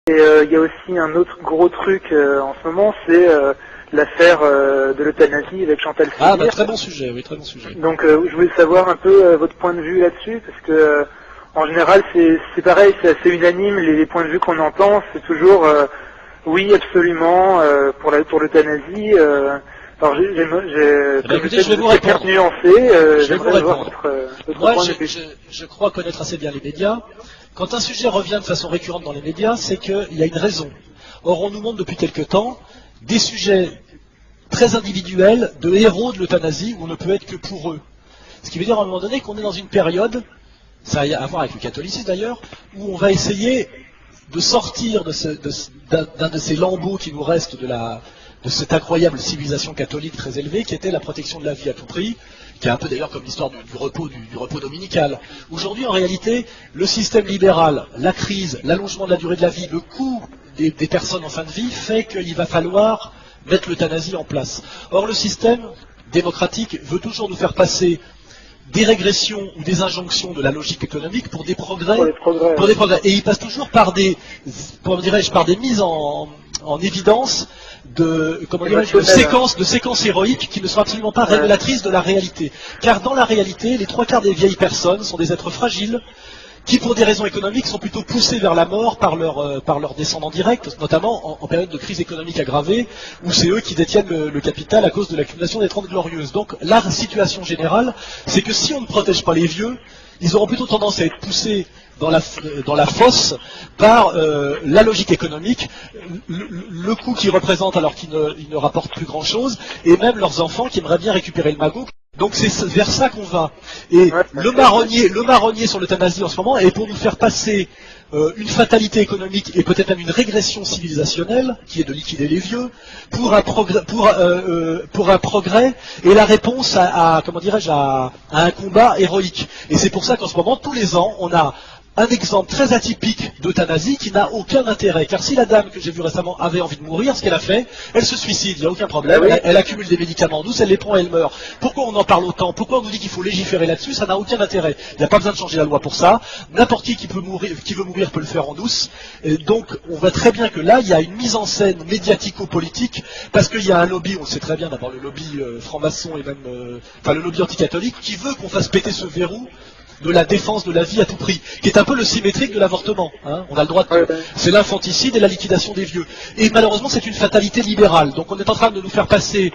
Et il y a aussi un autre gros truc en ce moment, c'est l'affaire de l'euthanasie avec Chantal Cézire. Ah, très bon sujet, oui, très bon sujet. Donc je voulais savoir un peu votre point de vue là-dessus, parce que en général c'est pareil, c'est assez unanime, les points de vue qu'on entend, c'est toujours oui, absolument, pour l'euthanasie. Alors écoutez, je vais vous répondre. J'aimerais voir votre Moi, point de vue. je crois connaître assez bien les médias. Quand un sujet revient de façon récurrente dans les médias, c'est qu'il y a une raison. Or, on nous montre depuis quelque temps des sujets très individuels de héros de l'euthanasie où on ne peut être que pour eux. Ce qui veut dire à un moment donné qu'on est dans une période, ça a à voir avec le catholicisme d'ailleurs, où on va essayer de sortir d'un de ces lambeaux qui nous restent de cette incroyable civilisation catholique très élevée qui était la protection de la vie à tout prix, qui est un peu d'ailleurs comme l'histoire du repos dominical. Aujourd'hui, en réalité, le système libéral, la crise, l'allongement de la durée de la vie, le coût des personnes en fin de vie fait qu'il va falloir mettre l'euthanasie en place. Or, le système démocratique veut toujours nous faire passer des régressions ou des injonctions de la logique économique pour des progrès. Et il passe toujours par des mises en évidence de séquences héroïques qui ne sont absolument pas révélatrices de la réalité. Car dans la réalité, les 3/4 des vieilles personnes sont des êtres fragiles qui, pour des raisons économiques, sont plutôt poussés vers la mort par leurs descendants directs, notamment en période de crise économique aggravée, où c'est eux qui détiennent le capital à cause de l'accumulation des 30 glorieuses. Donc la situation générale, c'est que si on ne protège pas les vieux, ils auront plutôt tendance à être poussés dans la fosse par la logique économique, le coût qu'ils représentent alors qu'ils ne rapportent plus grand-chose, et même leurs enfants qui aimeraient bien récupérer le magot. Donc c'est vers ça qu'on va. Et le marronnier sur l'euthanasie en ce moment est pour nous faire passer une fatalité économique et peut-être même une régression civilisationnelle, qui est de liquider les vieux, pour un progrès et la réponse à un combat héroïque. Et c'est pour ça qu'en ce moment, tous les ans, on a un exemple très atypique d'euthanasie qui n'a aucun intérêt. Car si la dame que j'ai vue récemment avait envie de mourir, ce qu'elle a fait, elle se suicide, il n'y a aucun problème, elle accumule des médicaments douces, elle les prend et elle meurt. Pourquoi on en parle autant? Pourquoi on nous dit qu'il faut légiférer là-dessus? Ça n'a aucun intérêt. Il n'y a pas besoin de changer la loi pour ça. N'importe qui veut mourir peut le faire en douce. Et donc on voit très bien que là, il y a une mise en scène médiatico-politique, parce qu'il y a un lobby, on le sait très bien, d'abord le lobby franc-maçon et même le lobby anticatholique, qui veut qu'on fasse péter ce verrou de la défense de la vie à tout prix, qui est un peu le symétrique de l'avortement. Hein. On a le droit c'est l'infanticide et la liquidation des vieux. Et malheureusement, c'est une fatalité libérale. Donc on est en train de nous faire passer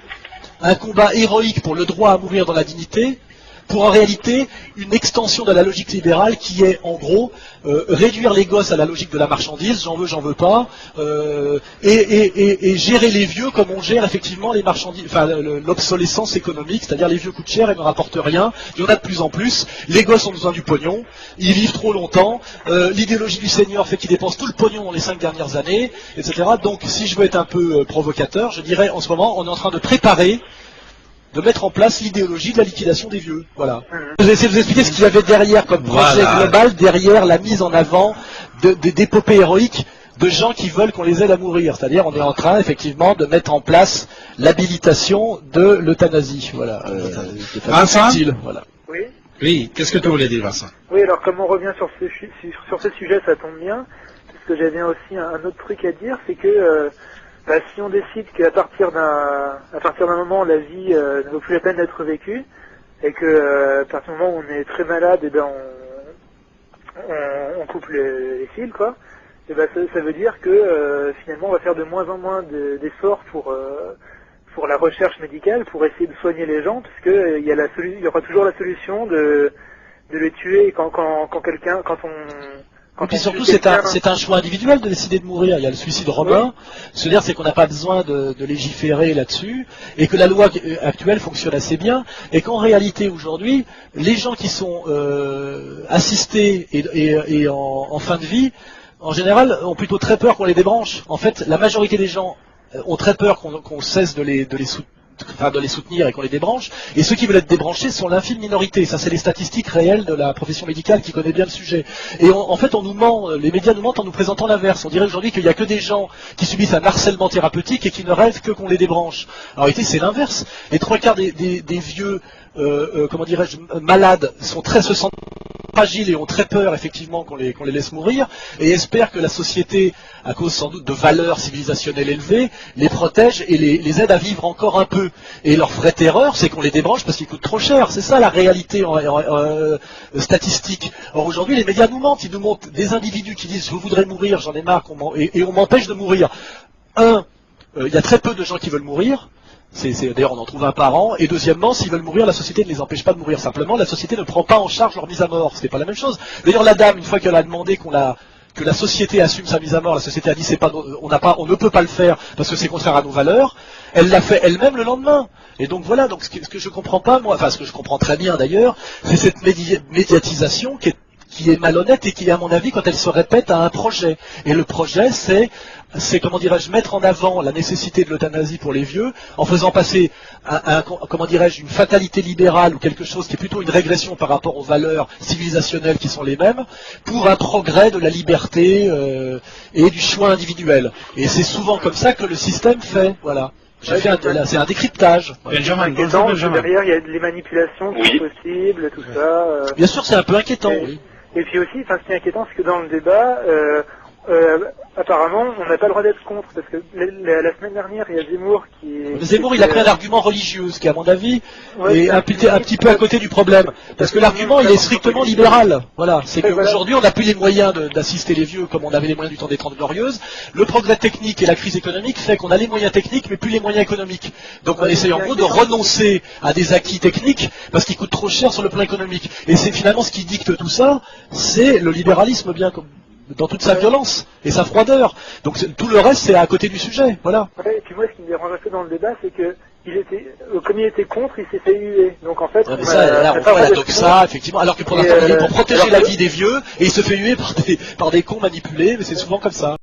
un combat héroïque pour le droit à mourir dans la dignité, pour en réalité une extension de la logique libérale qui est en gros réduire les gosses à la logique de la marchandise, j'en veux pas, et gérer les vieux comme on gère effectivement les marchandises, l'obsolescence économique, c'est-à-dire les vieux coûtent cher et ne rapportent rien, il y en a de plus en plus, les gosses ont besoin du pognon, ils vivent trop longtemps, l'idéologie du Seigneur fait qu'ils dépensent tout le pognon dans les 5 dernières années, etc. Donc si je veux être un peu provocateur, je dirais en ce moment on est en train de préparer, de mettre en place l'idéologie de la liquidation des vieux. Voilà. Je vais essayer de vous expliquer ce qu'il y avait derrière comme projet global, derrière la mise en avant d'épopées héroïques de gens qui veulent qu'on les aide à mourir. C'est-à-dire on est en train effectivement de mettre en place l'habilitation de l'euthanasie. Voilà. Vincent, voilà. Oui, qu'est-ce que tu voulais dire, Vincent? Oui, alors comme on revient sur ce sujet, ça tombe bien, parce que j'avais aussi un autre truc à dire, c'est que si on décide qu'à partir d'un moment la vie ne vaut plus la peine d'être vécue, et que à partir du moment où on est très malade, et on coupe les fils, quoi, et ça veut dire que finalement on va faire de moins en moins d'efforts pour la recherche médicale, pour essayer de soigner les gens, parce que il y aura toujours la solution de les tuer quand et puis surtout, c'est un choix individuel de décider de mourir. Il y a le suicide romain. Se dire, c'est qu'on n'a pas besoin de légiférer là-dessus, et que la loi actuelle fonctionne assez bien, et qu'en réalité, aujourd'hui, les gens qui sont assistés et en fin de vie, en général, ont plutôt très peur qu'on les débranche. En fait, la majorité des gens ont très peur qu'on cesse de les soutenir et qu'on les débranche, et ceux qui veulent être débranchés sont l'infime minorité. Ça, c'est les statistiques réelles de la profession médicale qui connaît bien le sujet. Et en fait, on nous ment, les médias nous mentent en nous présentant l'inverse. On dirait aujourd'hui qu'il n'y a que des gens qui subissent un harcèlement thérapeutique et qui ne rêvent que qu'on les débranche. En réalité, c'est l'inverse. Les 3/4 des vieux comment dirais-je, malades, se sentent fragiles et ont très peur effectivement qu'on les laisse mourir, et espèrent que la société, à cause sans doute de valeurs civilisationnelles élevées, les protège et les aide à vivre encore un peu. Et leur vraie terreur, c'est qu'on les débranche parce qu'ils coûtent trop cher. C'est ça la réalité statistique. Or aujourd'hui, les médias nous mentent. Ils nous montrent des individus qui disent « je voudrais mourir, j'en ai marre », et on m'empêche de mourir. Il y a très peu de gens qui veulent mourir. D'ailleurs, on en trouve un par an. Et deuxièmement, s'ils veulent mourir, la société ne les empêche pas de mourir. Simplement, la société ne prend pas en charge leur mise à mort. C'est pas la même chose. D'ailleurs, la dame, une fois qu'elle a demandé que la société assume sa mise à mort, la société a dit on ne peut pas le faire parce que c'est contraire à nos valeurs. Elle l'a fait elle-même le lendemain. Et donc voilà. Donc ce que je comprends pas, moi, enfin ce que je comprends très bien d'ailleurs, c'est cette médiatisation qui est malhonnête et qui, à mon avis, quand elle se répète, a un projet. Et le projet, c'est comment dirais-je, mettre en avant la nécessité de l'euthanasie pour les vieux, en faisant passer comment dirais-je, une fatalité libérale ou quelque chose qui est plutôt une régression par rapport aux valeurs civilisationnelles qui sont les mêmes, pour un progrès de la liberté et du choix individuel. Et c'est souvent comme ça que le système fait, voilà. C'est un décryptage. Benjamin, derrière, il y a les manipulations qui sont possibles, tout ça. Bien sûr, c'est un peu inquiétant. Oui. Et puis aussi, ce qui est inquiétant, c'est que dans le débat, apparemment, on n'a pas le droit d'être contre, parce que la semaine dernière, il y a Zemmour Zemmour, il a pris un argument religieux, ce qui, à mon avis, est un petit peu à côté du problème. Parce que l'argument, il est strictement libéral. Voilà. C'est qu'aujourd'hui, on n'a plus les moyens d'assister les vieux comme on avait les moyens du temps des 30 Glorieuses. Le progrès technique et la crise économique fait qu'on a les moyens techniques, mais plus les moyens économiques. Donc on essaye en gros de renoncer à des acquis techniques, parce qu'ils coûtent trop cher sur le plan économique. Et c'est finalement ce qui dicte tout ça, c'est le libéralisme bien comme dans toute sa violence et sa froideur. Donc tout le reste, c'est à côté du sujet. Voilà. Ouais, et puis moi, ce qui me dérange un peu dans le débat, c'est que comme il était contre, il s'est fait huer. Donc en fait, on voit la doxa, effectivement, alors que pour protéger la vie des vieux, et il se fait huer par des cons manipulés, mais c'est souvent comme ça.